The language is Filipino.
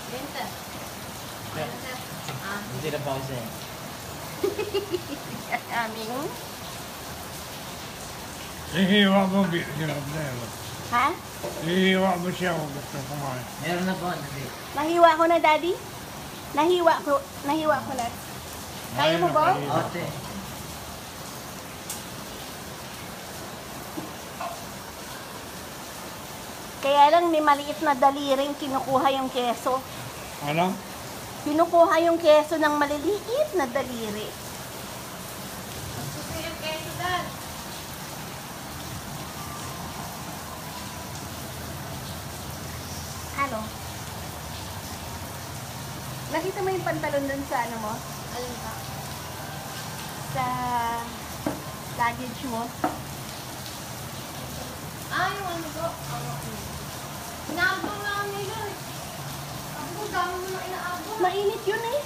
Benta. Hindi na pause eh. Aming. Ihiwa mo, ginabdelo. Ha? Ihiwa mo siya kung gusto kumain. Meron na po, hindi. Nahiwa ko na, Daddy? Nahiwa ko na. Kaya mo ba? Ote. Kaya lang may maliit na daliring kinukuha yung keso. Ano? Kinukuha yung keso ng maliliit na daliri. Susi yung keso, Dad. Ano? Nakita mo yung pantalon dun sa ano mo? Alin ka? Sa luggage mo? Yung ano ko? Inaabang lang nila eh. Ako, dami mo na inaabang. Mainit yun eh.